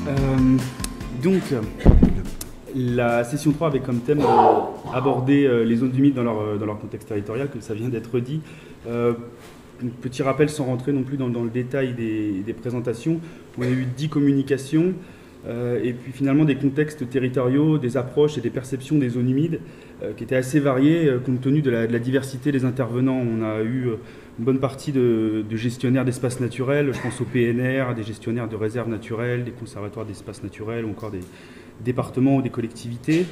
Euh, donc, la session 3 avait comme thème aborder les zones humides dans leur contexte territorial, comme ça vient d'être dit. Petit rappel sans rentrer non plus dans le détail des présentations. On a eu 10 communications et puis finalement des contextes territoriaux, des approches et des perceptions des zones humides qui étaient assez variées compte tenu de la diversité des intervenants. On a eu une bonne partie de gestionnaires d'espaces naturels, je pense au PNR, des gestionnaires de réserves naturelles, des conservatoires d'espaces naturels ou encore des départements ou des collectivités.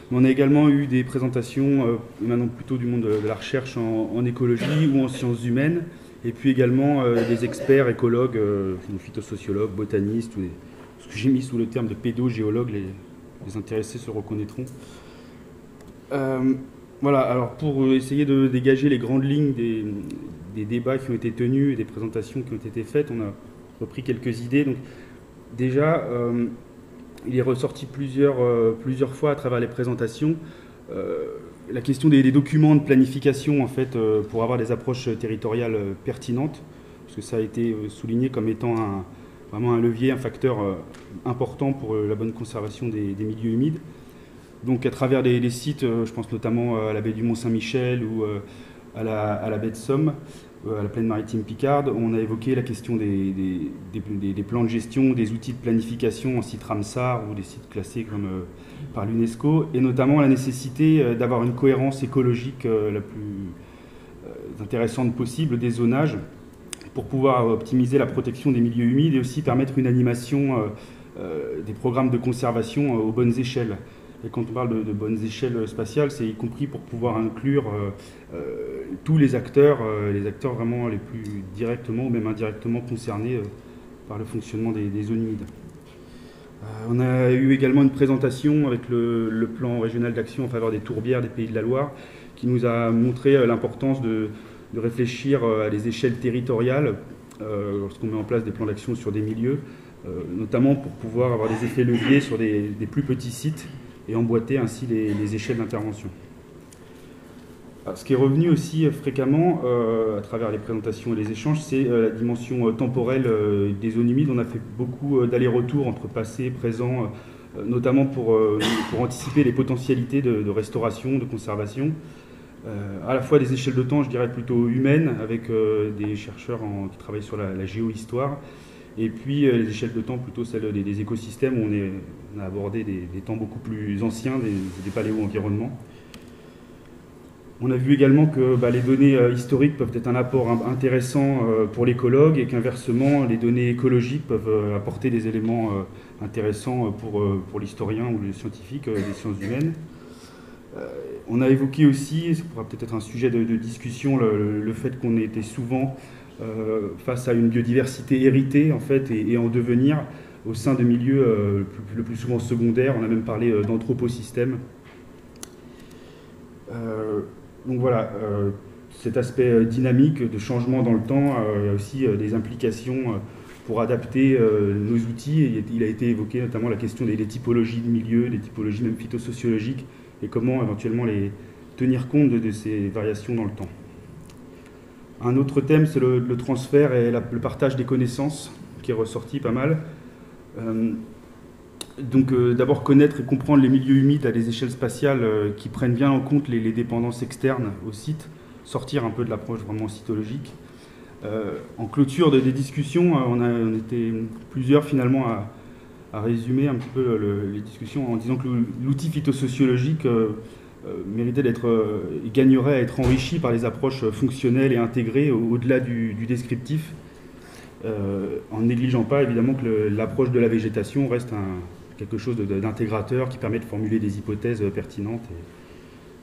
Mais on a également eu des présentations maintenant plutôt du monde de la recherche en écologie ou en sciences humaines, et puis également des experts, écologues, phytosociologues, botanistes, ou ce que j'ai mis sous le terme de pédogéologues, les intéressés se reconnaîtront. Voilà, alors pour essayer de dégager les grandes lignes des débats qui ont été tenus et des présentations qui ont été faites, on a repris quelques idées. Donc, déjà, il est ressorti plusieurs fois à travers les présentations la question des documents de planification en fait, pour avoir des approches territoriales pertinentes, parce que ça a été souligné comme étant vraiment un levier, un facteur important pour la bonne conservation des milieux humides. Donc à travers les sites, je pense notamment à la baie du Mont-Saint-Michel ou à la baie de Somme, à la plaine maritime Picarde, on a évoqué la question des plans de gestion, des outils de planification en sites Ramsar ou des sites classés comme, par l'UNESCO, et notamment la nécessité d'avoir une cohérence écologique la plus intéressante possible des zonages pour pouvoir optimiser la protection des milieux humides et aussi permettre une animation des programmes de conservation aux bonnes échelles. Et quand on parle de bonnes échelles spatiales, c'est y compris pour pouvoir inclure tous les acteurs vraiment les plus directement ou même indirectement concernés par le fonctionnement des zones humides. On a eu également une présentation avec le plan régional d'action en faveur des tourbières des Pays de la Loire, qui nous a montré l'importance de réfléchir à des échelles territoriales lorsqu'on met en place des plans d'action sur des milieux, notamment pour pouvoir avoir des effets leviers sur des plus petits sites et emboîter ainsi les échelles d'intervention. Ce qui est revenu aussi fréquemment à travers les présentations et les échanges, c'est la dimension temporelle des zones humides. On a fait beaucoup d'allers-retours entre passé et présent, notamment pour anticiper les potentialités de restauration, de conservation, à la fois des échelles de temps, je dirais plutôt humaines, avec des chercheurs qui travaillent sur la géohistoire, et puis les échelles de temps plutôt celles des écosystèmes où on a abordé des temps beaucoup plus anciens, des paléo-environnements. On a vu également que les données historiques peuvent être un apport intéressant pour l'écologue et qu'inversement, les données écologiques peuvent apporter des éléments intéressants pour l'historien ou le scientifique des sciences humaines. On a évoqué aussi, ça pourra peut-être être un sujet de discussion, le fait qu'on était souvent face à une biodiversité héritée en fait, et en devenir au sein de milieux le plus souvent secondaires. On a même parlé d'anthroposystèmes. Donc voilà, cet aspect dynamique de changement dans le temps, il y a aussi des implications pour adapter nos outils. Et il a été évoqué notamment la question des typologies de milieux, des typologies même phytosociologiques, et comment éventuellement les tenir compte de ces variations dans le temps. Un autre thème, c'est le transfert et le partage des connaissances, qui est ressorti pas mal. Donc d'abord connaître et comprendre les milieux humides à des échelles spatiales qui prennent bien en compte les dépendances externes au site, sortir un peu de l'approche vraiment cytologique. En clôture des discussions, on était plusieurs finalement à résumer un petit peu les discussions en disant que l'outil phytosociologique méritait gagnerait à être enrichi par les approches fonctionnelles et intégrées au-delà du descriptif, en négligeant pas évidemment que l'approche de la végétation reste quelque chose d'intégrateur qui permet de formuler des hypothèses pertinentes. Et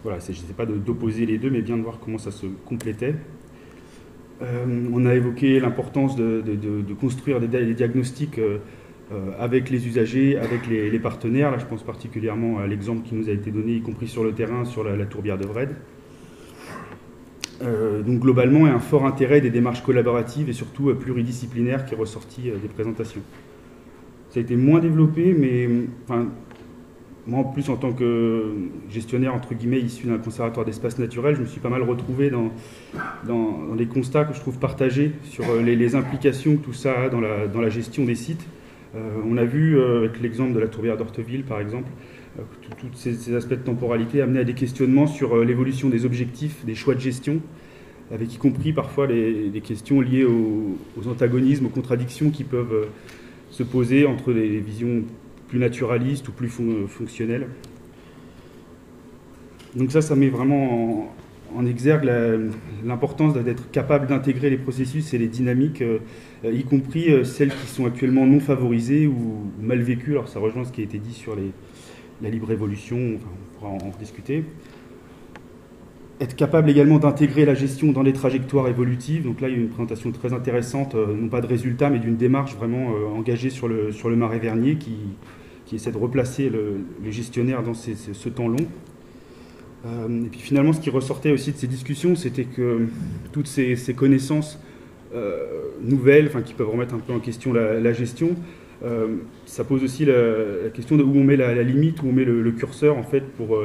voilà, je ne sais pas d'opposer les deux, mais bien de voir comment ça se complétait. On a évoqué l'importance de construire des diagnostics avec les usagers, avec les partenaires. Là, je pense particulièrement à l'exemple qui nous a été donné, y compris sur le terrain, sur la tourbière de Vred. Donc globalement, il y a un fort intérêt des démarches collaboratives et surtout pluridisciplinaires qui est ressorti des présentations. Ça a été moins développé, mais moi en plus en tant que gestionnaire entre guillemets issu d'un conservatoire d'espaces naturels, je me suis pas mal retrouvé dans des constats que je trouve partagés sur les implications que tout ça a dans la gestion des sites. On a vu, avec l'exemple de la tourbière d'Orteville, par exemple, tous ces aspects de temporalité amenaient à des questionnements sur l'évolution des objectifs, des choix de gestion, avec y compris parfois les questions liées aux antagonismes, aux contradictions qui peuvent se poser entre des visions plus naturalistes ou plus fonctionnelles. Donc ça met vraiment en exergue l'importance d'être capable d'intégrer les processus et les dynamiques, y compris celles qui sont actuellement non favorisées ou mal vécues. Alors ça rejoint ce qui a été dit sur la libre évolution, enfin, on pourra en discuter. Être capable également d'intégrer la gestion dans les trajectoires évolutives. Donc là, il y a une présentation très intéressante, non pas de résultats, mais d'une démarche vraiment engagée sur le Marais Vernier qui essaie de replacer les gestionnaires dans ce temps long. Et puis finalement, ce qui ressortait aussi de ces discussions, c'était que toutes ces connaissances nouvelles, enfin, qui peuvent remettre un peu en question la gestion, ça pose aussi la question de où on met la limite, où on met le curseur, en fait, pour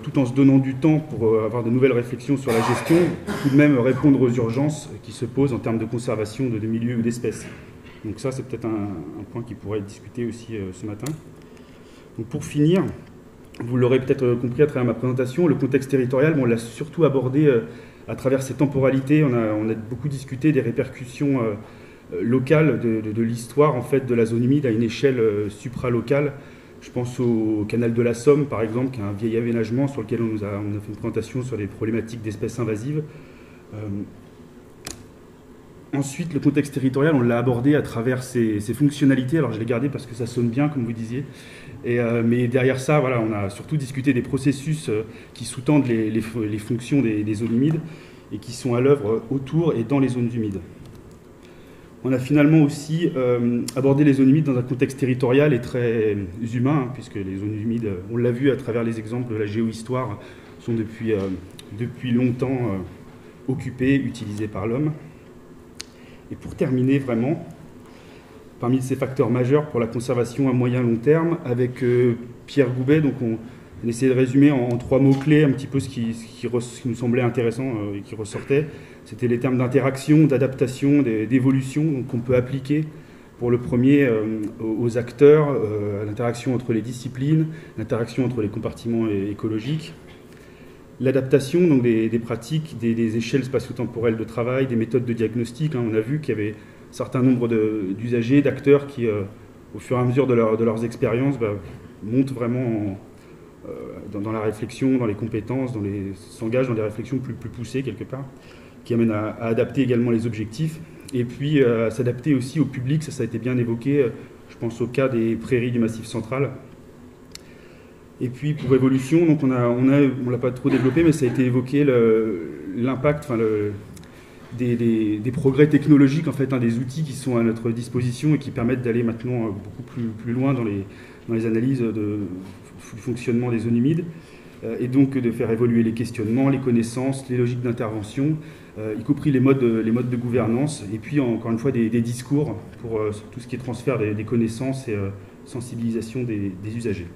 tout en se donnant du temps pour avoir de nouvelles réflexions sur la gestion, tout de même répondre aux urgences qui se posent en termes de conservation de milieux ou d'espèces. Donc ça, c'est peut-être un point qui pourrait être discuté aussi ce matin. Donc pour finir, vous l'aurez peut-être compris à travers ma présentation, le contexte territorial, on l'a surtout abordé à travers ces temporalités. On a beaucoup discuté des répercussions locales de l'histoire en fait, de la zone humide à une échelle supralocale. Je pense au canal de la Somme, par exemple, qui est un vieil aménagement sur lequel on a fait une présentation sur les problématiques d'espèces invasives. Ensuite, le contexte territorial, on l'a abordé à travers ses fonctionnalités. Alors, je l'ai gardé parce que ça sonne bien, comme vous disiez. Mais derrière ça, voilà, on a surtout discuté des processus qui sous-tendent les fonctions des zones humides et qui sont à l'œuvre autour et dans les zones humides. On a finalement aussi abordé les zones humides dans un contexte territorial et très humain, puisque les zones humides, on l'a vu à travers les exemples de la géohistoire, sont depuis longtemps occupées, utilisées par l'homme. Et pour terminer vraiment, parmi ces facteurs majeurs pour la conservation à moyen long terme, avec Pierre Goubet, donc on essayait de résumer en 3 mots-clés un petit peu ce qui nous semblait intéressant et qui ressortait. C'était les termes d'interaction, d'adaptation, d'évolution qu'on peut appliquer pour le premier aux acteurs, à l'interaction entre les disciplines, l'interaction entre les compartiments écologiques. L'adaptation, donc des pratiques, des échelles spatio-temporelles de travail, des méthodes de diagnostic. On a vu qu'il y avait un certain nombre d'usagers, d'acteurs qui, au fur et à mesure de leurs expériences, montent vraiment dans la réflexion, dans les compétences, s'engagent dans des réflexions plus poussées quelque part, qui amènent à adapter également les objectifs, et puis à s'adapter aussi au public. Ça a été bien évoqué, je pense au cas des prairies du Massif central. Et puis pour évolution, donc on l'a pas trop développé, mais ça a été évoqué l'impact, des progrès technologiques, en fait, des outils qui sont à notre disposition et qui permettent d'aller maintenant beaucoup plus loin dans les analyses du fonctionnement des zones humides, et donc de faire évoluer les questionnements, les connaissances, les logiques d'intervention, y compris les modes de gouvernance, et puis encore une fois des discours pour tout ce qui est transfert des connaissances et sensibilisation des usagers.